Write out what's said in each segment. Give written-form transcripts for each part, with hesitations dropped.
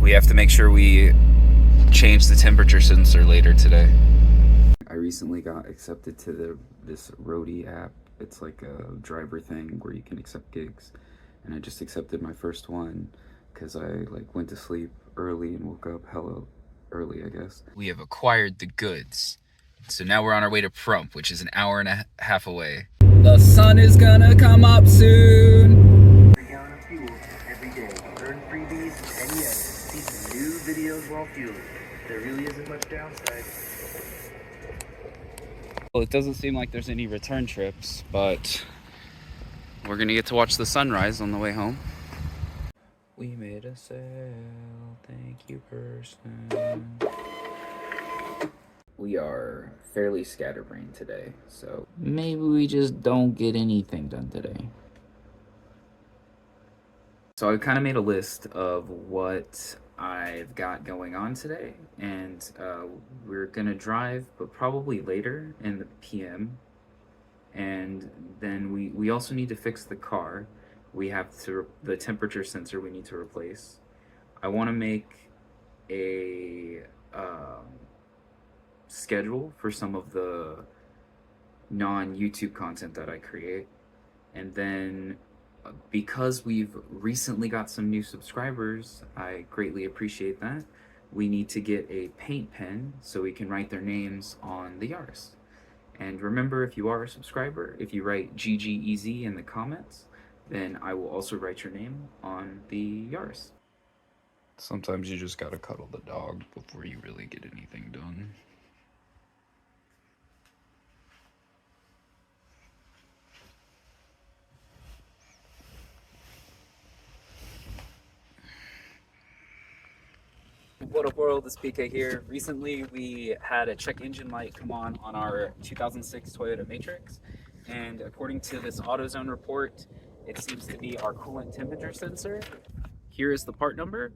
We have to make sure we change the temperature sensor later today. I recently got accepted to this Rodie app. It's like a driver thing where you can accept gigs, and I just accepted my first one because I went to sleep early and woke up hella early, I guess. We have acquired the goods, so now we're on our way to Prump, which is an hour and a half away. The sun is gonna come up soon. Gallon of fuel every day. Earn freebies, and yes, see some new videos while fueling. There really isn't much downside. Well, it doesn't seem like there's any return trips, but we're gonna get to watch the sunrise on the way home. We made a sale, thank you, person. We are fairly scatterbrained today, so maybe we just don't get anything done today. So I kind of made a list of what I've got going on today, and we're gonna drive, but probably later in the PM. And then we also need to fix the car. We have to the temperature sensor we need to replace. I want to make a schedule for some of the non-YouTube content that I create, and then because we've recently got some new subscribers, I greatly appreciate that. We need to get a paint pen so we can write their names on the Yaris. And remember, if you are a subscriber, if you write GGEZ in the comments, then I will also write your name on the Yaris. Sometimes you just gotta cuddle the dog before you really get anything done. What up, world? It's PK here. Recently, we had a check engine light come on our 2006 Toyota Matrix, and according to this AutoZone report, it seems to be our coolant temperature sensor. Here is the part number.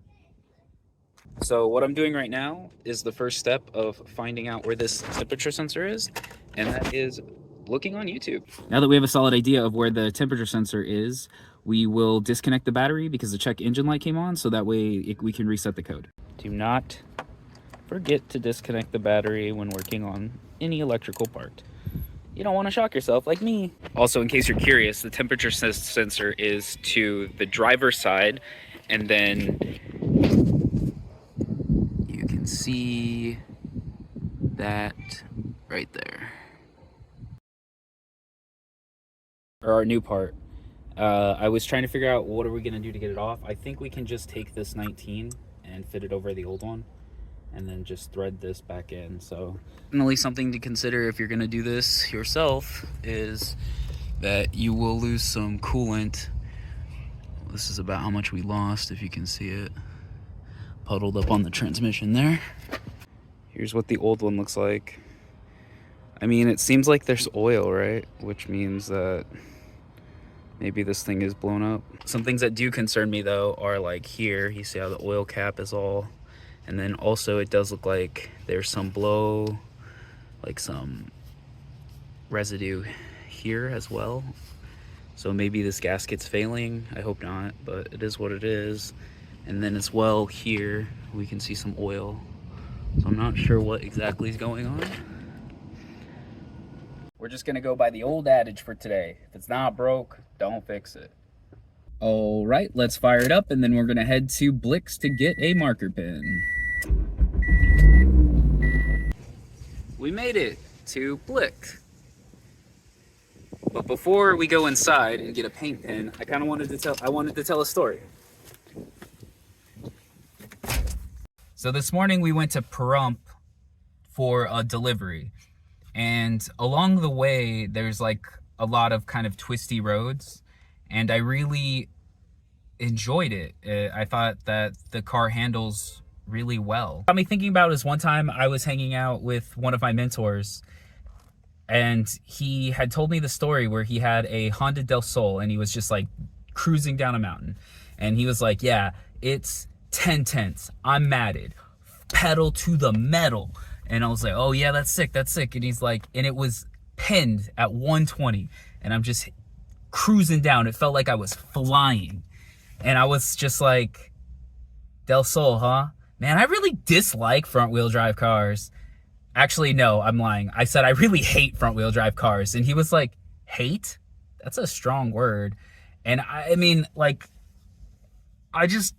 So what I'm doing right now is the first step of finding out where this temperature sensor is, and that is looking on YouTube. Now that we have a solid idea of where the temperature sensor is, we will disconnect the battery because the check engine light came on, so that way we can reset the code. Do not forget to disconnect the battery when working on any electrical part. You don't want to shock yourself like me. Also, in case you're curious, the temperature sensor is to the driver's side, and then you can see that right there. Or our new part. I was trying to figure out what are we gonna do to get it off. I think we can just take this 19 and fit it over the old one, and then just thread this back in. So definitely something to consider if you're gonna do this yourself, is that you will lose some coolant. This is about how much we lost, if you can see it puddled up on the transmission there. Here's what the old one looks like. I mean, it seems like there's oil, right? Which means that maybe this thing is blown up. Some things that do concern me though are like here, you see how the oil cap is all, and then also it does look like there's some blow, like some residue here as well. So maybe this gasket's failing. I hope not, but it is what it is. And then as well here, we can see some oil. So I'm not sure what exactly is going on. We're just gonna go by the old adage for today. If it's not broke, don't fix it. All right, let's fire it up, and then we're gonna head to Blick's to get a marker pen. We made it to Blick. But before we go inside and get a paint pen, I wanted to tell a story. So this morning we went to Prump for a delivery. And along the way, there's like a lot of kind of twisty roads, and I really enjoyed it. I thought that the car handles really well. Got me thinking about is one time I was hanging out with one of my mentors, and he had told me the story where he had a Honda Del Sol, and he was just like cruising down a mountain. And he was like, yeah, it's 10/10. I'm matted. Pedal to the metal. And I was like, oh yeah, that's sick, that's sick. And he's like, and it was pinned at 120. And I'm just cruising down. It felt like I was flying. And I was just like, Del Sol, huh? Man, I really dislike front-wheel drive cars. Actually, no, I'm lying. I said I really hate front-wheel drive cars. And he was like, hate? That's a strong word. And I mean, like, I just,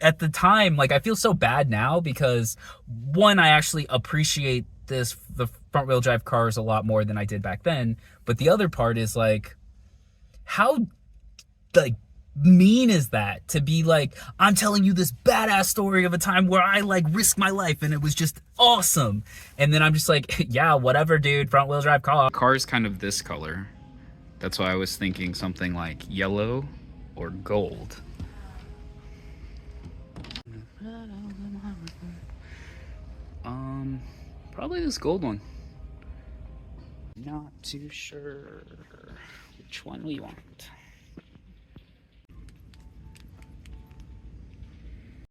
at the time, like, I feel so bad now because, one, I actually appreciate the front-wheel drive cars a lot more than I did back then. But the other part is, like, how, like, mean is that to be like, I'm telling you this badass story of a time where I like risked my life and it was just awesome, and then I'm just like, yeah, whatever, dude, front wheel drive car. Car's kind of this color. That's why I was thinking something like yellow or gold. Probably this gold one. Not too sure which one we want.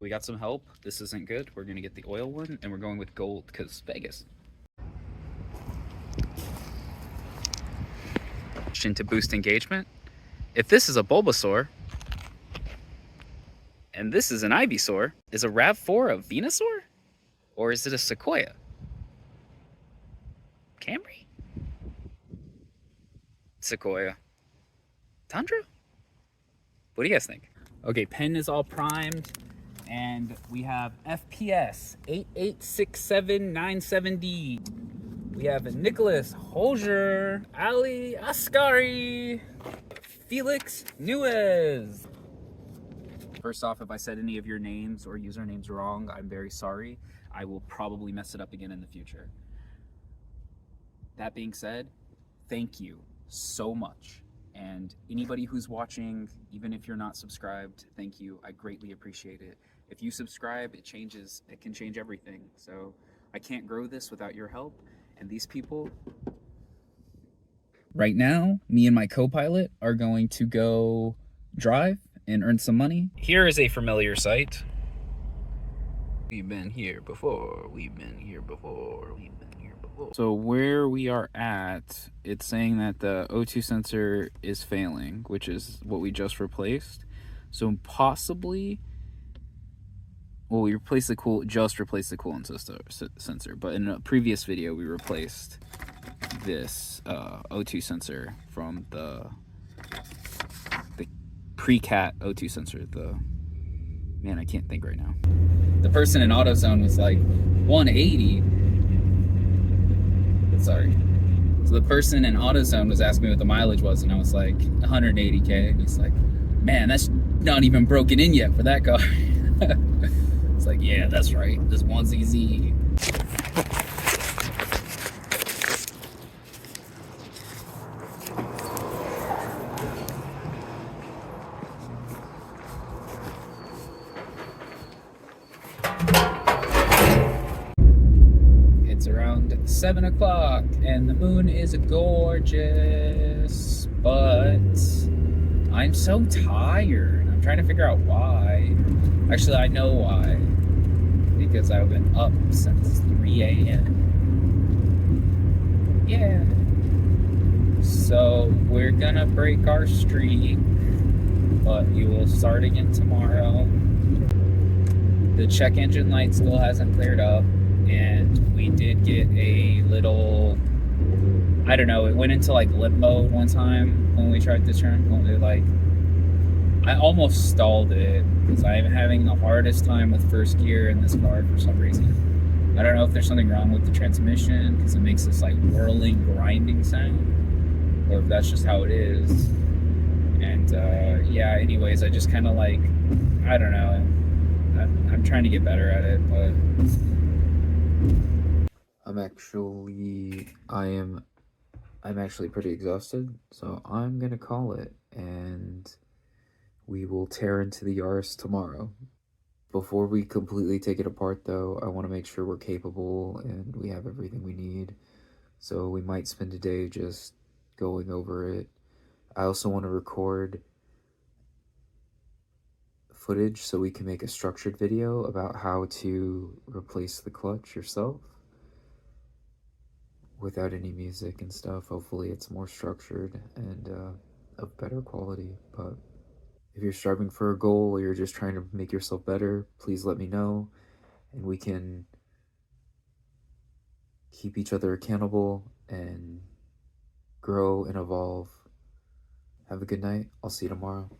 We got some help. This isn't good. We're gonna get the oil one, and we're going with gold because Vegas. To boost engagement. If this is a Bulbasaur, and this is an Ivysaur, is a RAV4 a Venusaur? Or is it a Sequoia? Camry? Sequoia. Tundra? What do you guys think? Okay, pen is all primed. And we have FPS 8867970. We have Nicholas Holger, Ali Ascari, Felix Nuez. First off, if I said any of your names or usernames wrong, I'm very sorry. I will probably mess it up again in the future. That being said, thank you so much. And anybody who's watching, even if you're not subscribed, thank you. I greatly appreciate it. If you subscribe, it can change everything. So I can't grow this without your help. And these people, right now, me and my co-pilot are going to go drive and earn some money. Here is a familiar sight. We've been here before. We've been here before. We've been here before. So where we are at, it's saying that the O2 sensor is failing, which is what we just replaced. So possibly, well, we replaced the coolant sensor, but in a previous video we replaced this O2 sensor from the pre-cat O2 sensor. Man, I can't think right now. The person in AutoZone was like 180. Sorry. So the person in AutoZone was asking me what the mileage was, and I was like 180K. And he's like, man, that's not even broken in yet for that car. It's like, yeah, that's right. This one's easy. It's around 7 o'clock and the moon is gorgeous, but I'm so tired. I'm trying to figure out why. Actually, I know why. Because I've been up since 3 a.m. Yeah. So we're gonna break our streak, but we will start again tomorrow. The check engine light still hasn't cleared up, and we did get a little, I don't know, it went into like limp mode one time when we tried to turn. I almost stalled it because I'm having the hardest time with first gear in this car for some reason. I don't know if there's something wrong with the transmission because it makes this like whirling, grinding sound, or if that's just how it is. And yeah, anyways, I just kind of like, I don't know. I'm trying to get better at it, but I'm actually pretty exhausted, so I'm gonna call it, and we will tear into the Yaris tomorrow. Before we completely take it apart, though, I want to make sure we're capable and we have everything we need. So we might spend a day just going over it. I also want to record footage so we can make a structured video about how to replace the clutch yourself without any music and stuff. Hopefully it's more structured and of better quality, but If you're striving for a goal or you're just trying to make yourself better, please let me know, and we can keep each other accountable and grow and evolve. Have a good night. I'll see you tomorrow.